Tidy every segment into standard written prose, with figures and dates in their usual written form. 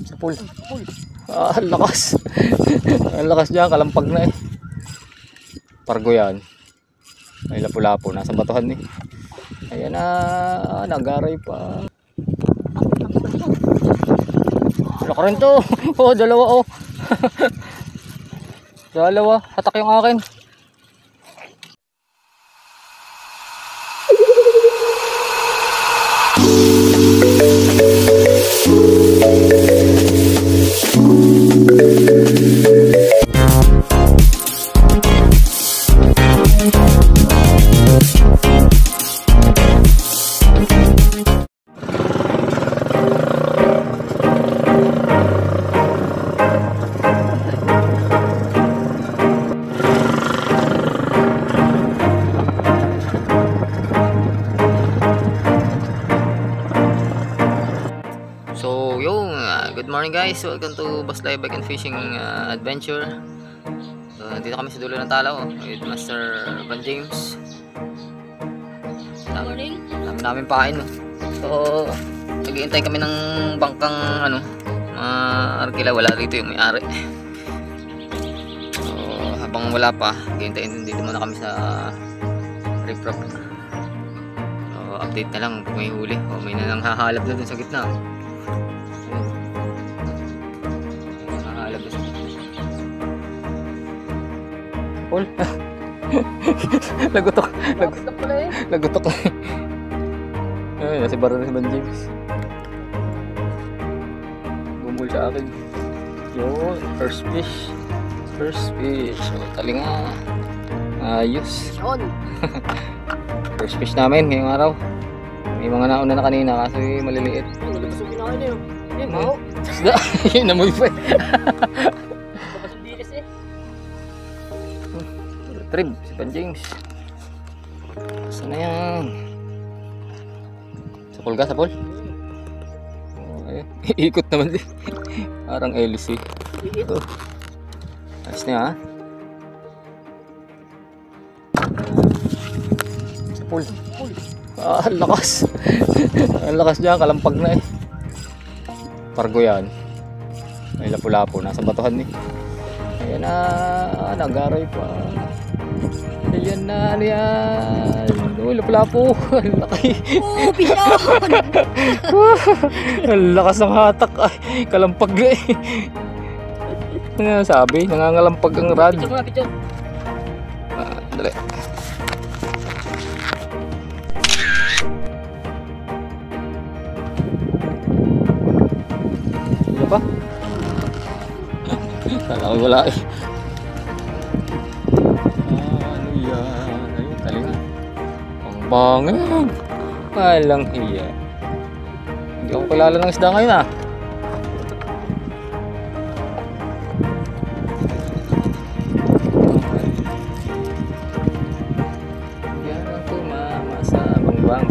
Sa pool. Ang lakas. Ang lakas niya, kalampag na eh. Pargo yan. May lapu-lapu, nasa batuhan eh. Ayan na, nagaray pa. Laka rin to. Oh, dalawa oh. Dalawa, hatak yung akin. So yung good morning guys, welcome to Boss Live Bike and Fishing Adventure. Dito kami sa dulo ng Talaw with Master Van James. Good morning. Dami namin pain. So nag-iintay kami ng bangkang arkila, wala dito yung may-ari. So habang wala pa, hintayin dito muna kami sa riprap. So update na lang kung may huli o may nang hahalap na dun sa gitna. Paul. Lagutok. Lagutok. Ay, nasi bara na si Van James. Bumul sa akin. Yo, first fish. First fish. So, talinga. Ayos. First fish namin ngayong araw. May mga nauna na kanina kasi maliliit. Nalabas yung kinain niyo. Eh, mau. Isda. Yun, namoy pa. Nalabas yung bilis eh. Trib, si Van James. Saan na yan? Sa pool ka? Sa pool? Okay. Ikot naman din. Parang LC. Iit. Ayos na ha? Sa pool. Ang lakas. Ang lakas niya, kalampag na eh. Pargo yan. May lapu-lapu, nasa batuhan eh. Ayan na, nagaray pa. Ayan na, ano yan? Uy, lapu-lapu. Ang laki. Oh, pisyon! Ang lakas ng hatak. Ay, kalampag na eh. Ano sabi? Nangangalampag ang rad. Picture muna, picture. Dali. Ano ba? Kala ko wala eh. Ano yan? Ayun, talinga. Ang bangin. Walang hiya. Hindi ako kilala ng isda ngayon ah. Yan ang tumama sa bangbang.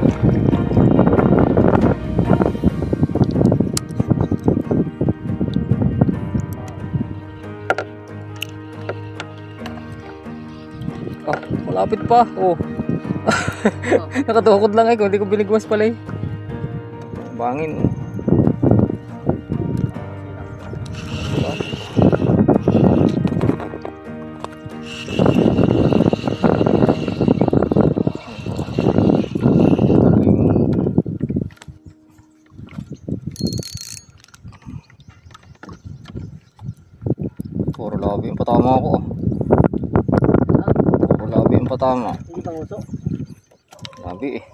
Oh, malapit pa. Oh. Nakatukod lang eh kung hindi ko binigwas pala eh. Bangin. Puro labi yung patama ako. Puro labi yung patama. Hindi pang uso. Labi eh.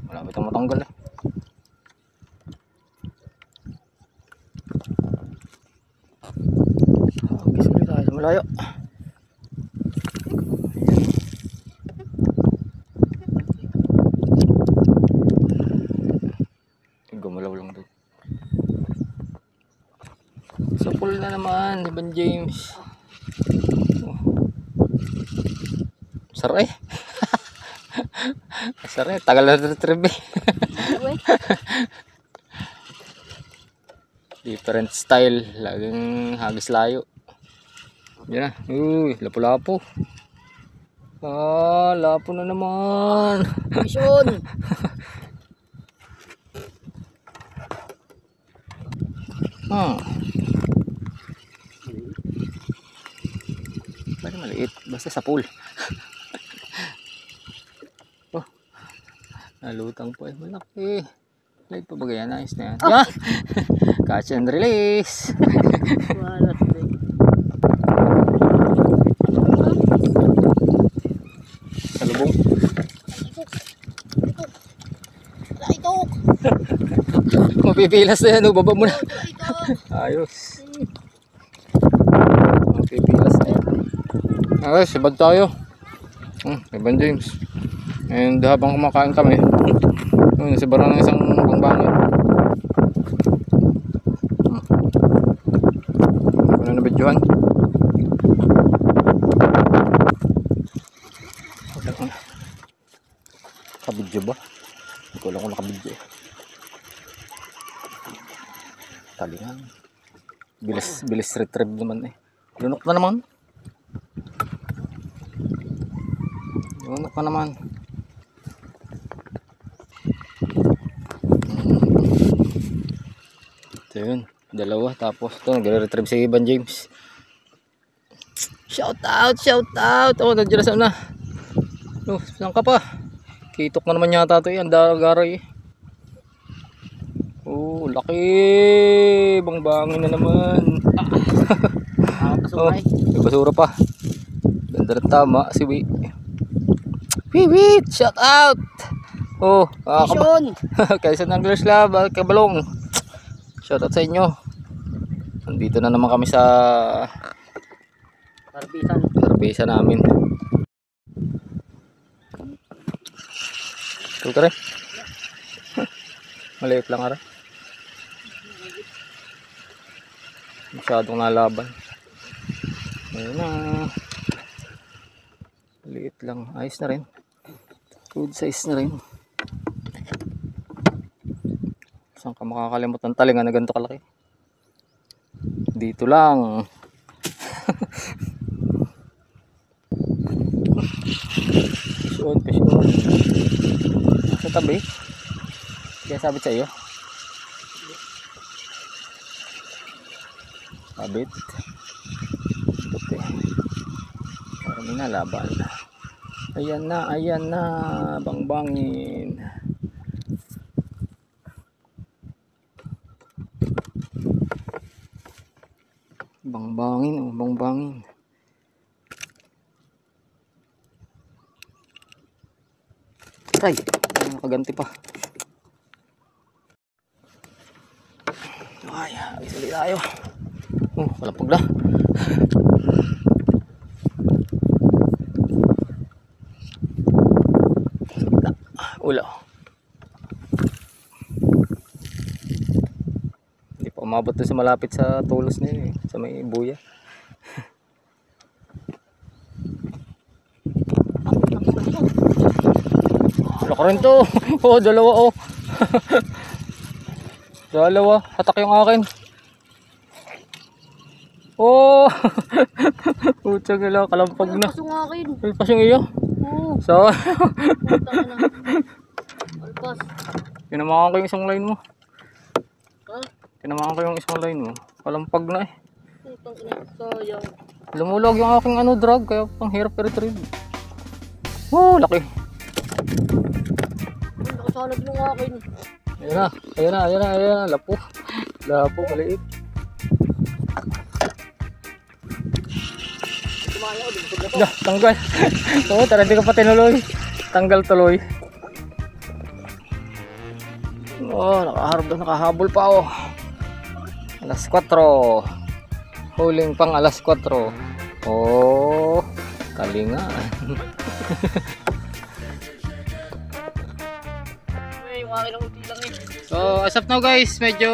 Malapit ang matanggal eh. Gising ulit tayo sa malayo. Gumalaw lang doon. Sa pool na naman ni Van James. Saray. Saray, tagal na retrieve. Different style, laging hagis layo. Yan na. Uy, lapu-lapu. Ah, lapo na naman. Pisyon! Ah. Bali maliit. Basta sa pool. Oh. Nalutang po. Malaki. Light pa ba yan? Nice na yan. Oh. Yeah. Catch and release. Wala sila. Salubong. Ito. Mapipilas na yan. Baba mo na. Ito. Ayos. Mapipilas na yan. Okay, sibad tayo. Evan James. And habang kumakain kami, nasibaran ng isang pangbangin. Ano na videohan? Nakabidyo ba? Hindi ko alam kung nakabidyo. Talingan. Bilis retrieve naman eh. Lunok na naman. Lunok na naman. Ito yun. Dalawa. Tapos ito. Nagre-retrieve si Evan James. Shout out! Shout out! Oh, nandiyan na sana. Oh, saan ka pa? Kitok na naman yata ito eh. Ang garay eh. Oh, laki! Bangbangin na naman. Oh, may basura pa. Ganda na tama si Wi. Wiwit! Shout out! Oh, Quezon Anglers Lab, Kabalong. Shout out sa inyo. Nandito na naman kami sa Sarbisan namin. Ito ka rin. Maliit lang ara. Masyadong nalaban. Ayun na. Maliit lang. Ayos na rin. Good size na rin. Saan ka makakalimot ng talinga na ganito kalaki? Dito lang. Pisyon. Sa tabi. Kaya sabit sa iyo. Sabit. Puti. Parang nalaban. Ayan na. Bangbangin. Bangbangin. Ay, nakaganti pa. Ay, isali tayo. Kalapag na. Ulaw. Hindi pa umabot doon sa malapit sa tulos na yun eh. Sa may buya. Laka rin to. Oh, dalawa oh. Dalawa. Hatak yung akin. Oh. Putsang ila. Kalampag na. Pasong akin. Alpas yung iyo. Oo. So. Alpas. Pinamakan ko yung isang line mo. Ha? Pinamakan ko yung isang line mo. Kalampag na eh. Putang ina. Sayang. Lumulog yung aking drag. Kaya pang hirap i-retrieve. Oh, laki. Nakasanag yung akin. Ayan na. Lapo, maliit. Tanggal. Oo, tara, hindi ka pa tinuloy. Tanggal tuloy. Oo, nakahabol pa oh. Alas 4. Huling pang alas 4. Oh, talinga. Yung akin ang uti lang eh. So, as of now guys, medyo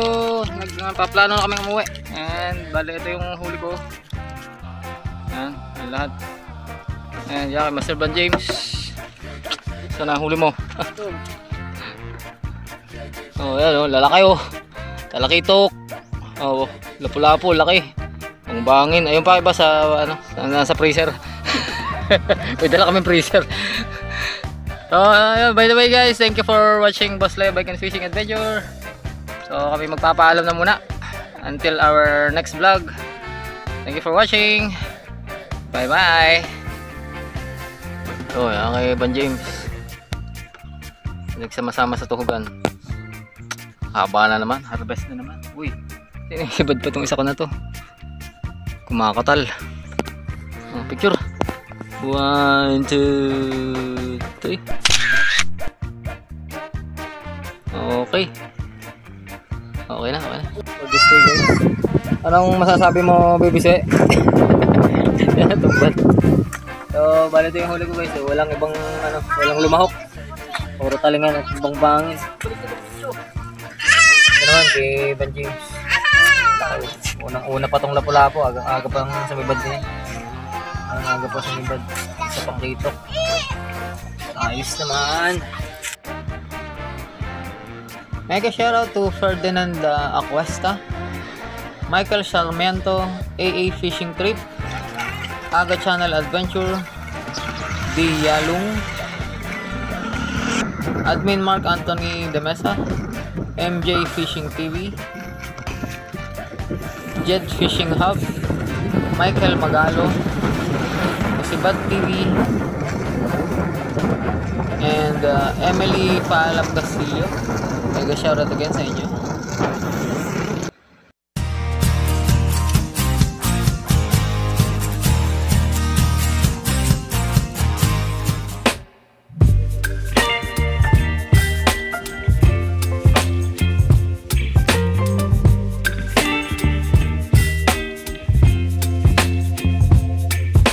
nagpaplano na kami umuwi. And bali, ito yung huli ko. Yan, yung lahat. And yan, kay Master Van James. Saan ang huli mo? Oh, yan oh, lalaki oh. Talakitok. Oh, lapu-lapu, laki. Ang bangin. Ayun pa iba sa ano, nasa freezer. May dala kami freezer. So, by the way guys, thank you for watching Boss Leo Bike and Fishing Adventure. So, kami magpapaalam na muna. Until our next vlog. Thank you for watching. Bye bye. Oh, yan kay Ban James. Nagsama-sama sa tuhugan. Haba na naman, harvest na naman. Uy, sinibad pa itong isa ko na to. Kumakatal. Oh, picture. 1, 2, 3. Okay. Okay na, okay na. For this day guys. Anong masasabi mo, baby se? Yan, tumbat. So, bali ito yung huli ko guys. Walang ibang, walang lumahok. Puro talingan at ibang bangin. Ito naman kay Ban James. Unang-una pa tong lapu-lapu. Aga pang sumibad niya. Aga pa sumibad. Sa pangkitok. Ayos naman. Mega shoutout to Ferdinand Acuesta, Michael Sarmiento, AA Fishing Trip, Aga Channel Adventure, D. Yalung, Admin Mark Anthony De Mesa, MJ Fishing TV, Jet Fishing Hub, Michael Magalo, Sibat TV, and Emily Paalam Castillo. Mega shoutout again sa inyo.